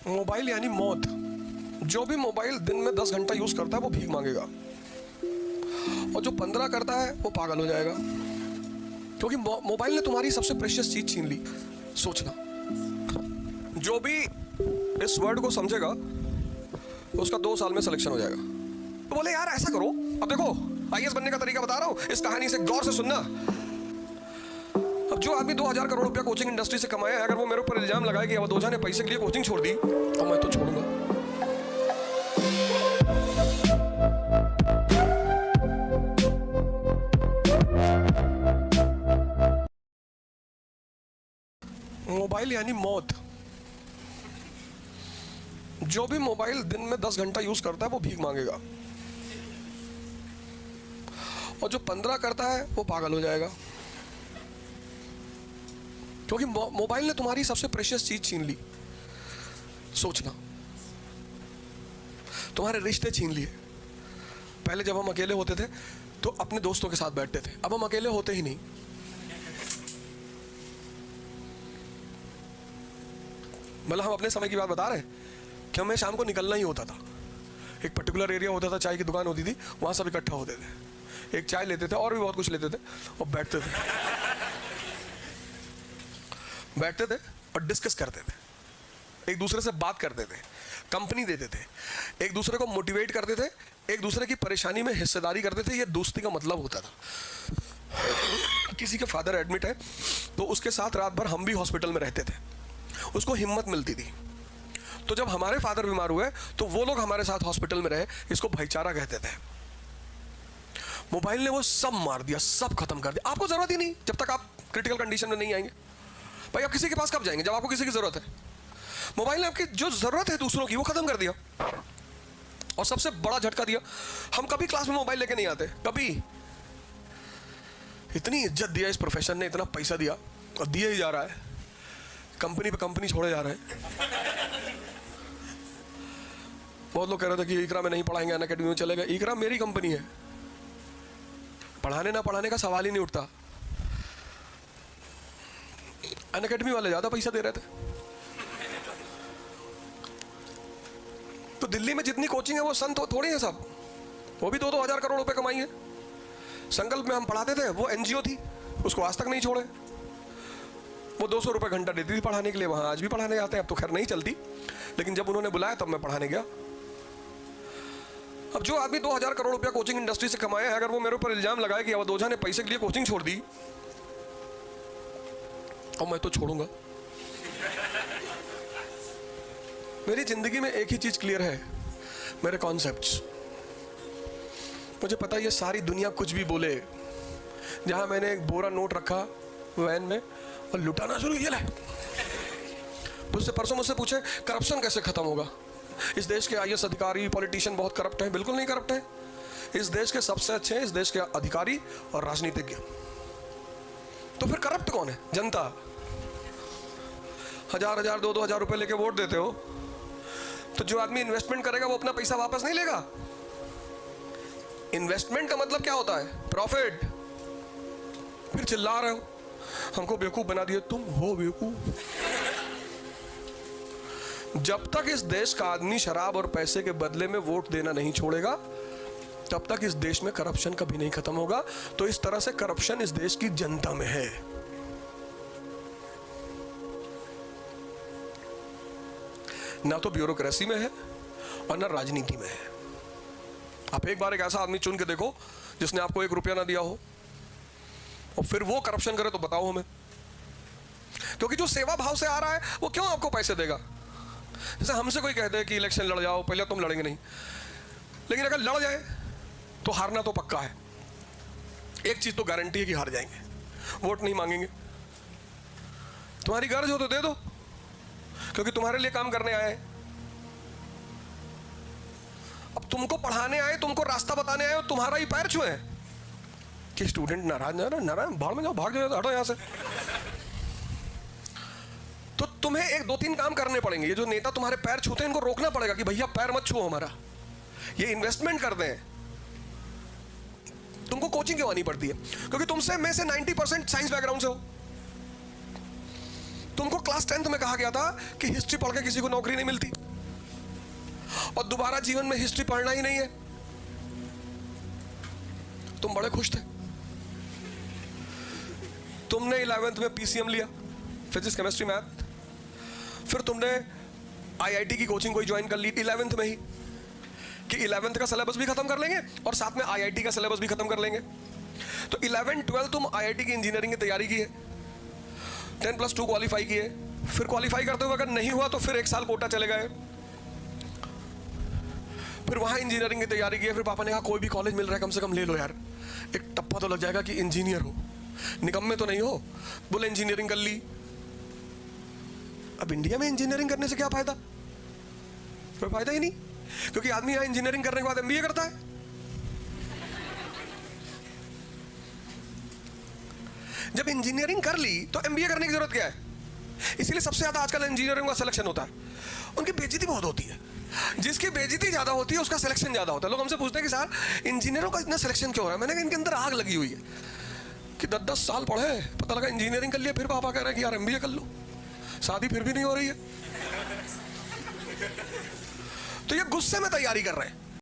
Mobile यानी मौत। जो भी मोबाइल दिन में 10 घंटा यूज करता है वो भीख मांगेगा, और जो 15 करता है वो पागल हो जाएगा, क्योंकि मोबाइल ने तुम्हारी सबसे प्रेशियस चीज छीन ली। सोचना, जो भी इस वर्ड को समझेगा उसका 2 साल में सिलेक्शन हो जाएगा। तो बोले यार ऐसा करो, अब देखो आईएएस बनने का तरीका बता रहा हूं, इस कहानी से गौर से सुनना। अब जो आदमी 2000 करोड़ रुपया कोचिंग इंडस्ट्री से कमाया है, अगर वो मेरे ऊपर इल्जाम लगाए कि अवधोजा ने पैसे के लिए कोचिंग छोड़ दी, तो मैं तो छोड़ूंगा। मोबाइल यानी मौत। जो भी मोबाइल दिन में 10 घंटा यूज करता है वो भीख मांगेगा, और जो 15 करता है वो पागल हो जाएगा, क्योंकि मोबाइल ने तुम्हारी सबसे प्रेशियस चीज छीन ली। सोचना, तुम्हारे रिश्ते छीन लिए। पहले जब हम अकेले होते थे तो अपने दोस्तों के साथ बैठते थे, अब हम अकेले होते ही नहीं। मतलब हम अपने समय की बात बता रहे हैं कि हमें शाम को निकलना ही होता था। एक पर्टिकुलर एरिया होता था, चाय की दुकान होती थी, वहां सब इकट्ठा होते थे, एक चाय लेते थे और भी बहुत कुछ लेते थे और बैठते थे और डिस्कस करते थे, एक दूसरे से बात करते थे, कंपनी देते थे, एक दूसरे को मोटिवेट करते थे, एक दूसरे की परेशानी में हिस्सेदारी करते थे। ये दोस्ती का मतलब होता था। किसी के फादर एडमिट है तो उसके साथ रात भर हम भी हॉस्पिटल में रहते थे, उसको हिम्मत मिलती थी। तो जब हमारे फादर बीमार हुए तो वो लोग हमारे साथ हॉस्पिटल में रहे, इसको भाईचारा कहते थे। मोबाइल ने वो सब मार दिया, सब खत्म कर दिया। आपको जरूरत ही नहीं जब तक आप क्रिटिकल कंडीशन में नहीं आएंगे। भाई आप किसी के पास कब जाएंगे? जब आपको किसी की जरूरत है। मोबाइल ने आपकी जो जरूरत है दूसरों की वो खत्म कर दिया, और सबसे बड़ा झटका दिया, हम कभी क्लास में मोबाइल लेके नहीं आते, कभी। इतनी इज्जत दिया इस प्रोफेशन ने, इतना पैसा दिया और दिया ही जा रहा है, कंपनी पे कंपनी छोड़े जा रहे हैं। बहुत लोग कह रहे थे कि इकरा में नहीं पढ़ाएंगे, अनअकैडमी में चलेगा। इकरा मेरी कंपनी है, पढ़ाने ना पढ़ाने का सवाल ही नहीं उठता। अनअकैडमी वाले ज्यादा पैसा दे रहे थे। तो दिल्ली में जितनी कोचिंग है वो संत थोड़ी है सब, वो भी 2-2 हजार करोड़ रुपए कमाई है। संकल्प में हम पढ़ाते थे, वो एनजीओ थी, उसको आज तक नहीं छोड़े। वो 200 रुपए घंटा देती थी पढ़ाने के लिए, वहां आज भी पढ़ाने जाते हैं। अब तो खैर नहीं चलती, लेकिन जब उन्होंने बुलाया तब मैं पढ़ाने गया। अब जो आदमी 2000 करोड़ रुपया कोचिंग इंडस्ट्री से कमाया है, अगर वो मेरे ऊपर इल्जाम लगाए कि अवधोजा ने पैसे के लिए कोचिंग छोड़ दी, और मैं तो छोड़ूंगा। मेरी जिंदगी में एक ही चीज क्लियर है, मेरे कॉन्सेप्ट्स। मुझे पता है ये सारी दुनिया कुछ भी बोले, जहां मैंने एक बोरा नोट रखा वैन में और लुटाना शुरू किया। उससे परसों मुझसे पूछे करप्शन कैसे खत्म होगा? इस देश के आईएएस अधिकारी, पॉलिटिशियन बहुत करप्ट हैं। बिल्कुल नहीं करप्ट है। इस देश के सबसे अच्छे हैं इस देश के अधिकारी और राजनीतिज्ञ। तो फिर करप्ट कौन है? जनता। 1000-1000, 2-2 हजार रुपए लेके वोट देते हो, तो जो आदमी इन्वेस्टमेंट करेगा वो अपना पैसा वापस नहीं लेगा। इन्वेस्टमेंट का मतलब क्या होता है? प्रॉफिट। फिर चिल्ला रहे हो हमको बेवकूफ बना दिए। तुम हो बेवकूफ। जब तक इस देश का आदमी शराब और पैसे के बदले में वोट देना नहीं छोड़ेगा, तब तक इस देश में करप्शन कभी नहीं खत्म होगा। तो इस तरह से करप्शन इस देश की जनता में है। ना तो ब्यूरोक्रेसी में है और ना राजनीति में है। आप एक बार एक ऐसा आदमी चुन के देखो जिसने आपको 1 रुपया ना दिया हो, और फिर वो करप्शन करे तो बताओ हमें। क्योंकि जो सेवा भाव से आ रहा है वो क्यों आपको पैसे देगा? जैसे हमसे कोई कहते हैं कि इलेक्शन लड़ जाओ, पहले तुम लड़ेंगे नहीं, लेकिन अगर लड़ जाए तो हारना तो पक्का है। एक चीज तो गारंटी है कि हार जाएंगे, वोट नहीं मांगेंगे। तुम्हारी गर्ज हो तो दे दो, क्योंकि तुम्हारे लिए काम करने आए। अब तुमको पढ़ाने आए, तुमको रास्ता बताने आए, तुम्हारा ही पैर छुए कि स्टूडेंट नाराज नाराज भाड़ में जाओ, भाग जाओ, हटो यहां से। तो तुम्हें 1-2-3 काम करने पड़ेंगे। ये जो नेता तुम्हारे पैर छूते हैं इनको रोकना पड़ेगा कि भैया पैर मत छुओ हमारा, ये इन्वेस्टमेंट करते हैं। तुमको कोचिंग क्यों आनी पड़ती है? क्योंकि तुमसे में से 90% साइंस बैकग्राउंड से हो। तुमको क्लास 10th में कहा गया था कि हिस्ट्री पढ़ के किसी को नौकरी नहीं मिलती और दोबारा जीवन में हिस्ट्री पढ़ना ही नहीं है। तुम बड़े खुश थे। तुमने 11th में पीसीएम लिया, फिजिक्स केमिस्ट्री मैथ। फिर तुमने आईआईटी की कोचिंग कोई ज्वाइन कर ली 11th में ही कि 11th का सिलेबस भी खत्म कर लेंगे और साथ में आईआईटी का सिलेबस भी खत्म कर लेंगे। तो 11 12 तुम आईआईटी की इंजीनियरिंग की तैयारी की है, 10+2 क्वालिफाई किए। फिर क्वालिफाई करते हुए अगर नहीं हुआ तो फिर 1 साल कोटा चले गए, फिर वहां इंजीनियरिंग की तैयारी की। फिर पापा ने कहा कोई भी कॉलेज मिल रहा है कम से कम ले लो यार, एक टप्पा तो लग जाएगा कि इंजीनियर हो, निकम्मे तो नहीं हो। बोले इंजीनियरिंग कर ली। अब इंडिया में इंजीनियरिंग करने से क्या फायदा? कोई फायदा ही नहीं, क्योंकि आदमी यहां इंजीनियरिंग करने के बाद एमबीए करता है। जब इंजीनियरिंग कर ली तो एमबीए करने की जरूरत क्या है? इसीलिए सबसे ज्यादा आजकल इंजीनियरिंग का सिलेक्शन होता है। उनकी बेइज्जती बहुत होती है, जिसकी बेइज्जती ज्यादा होती है उसका सिलेक्शन ज्यादा होता है। लोग हमसे पूछते हैं कि सर इंजीनियरों का इतना सिलेक्शन क्यों हो रहा है? मैंने कहा इनके अंदर आग लगी हुई है कि 10-10 साल पढ़े, पता लगा इंजीनियरिंग कर लिया, फिर पापा कह रहे हैं कि यार एमबीए कर लो, शादी फिर भी नहीं हो रही है। तो ये गुस्से में तैयारी कर रहे हैं।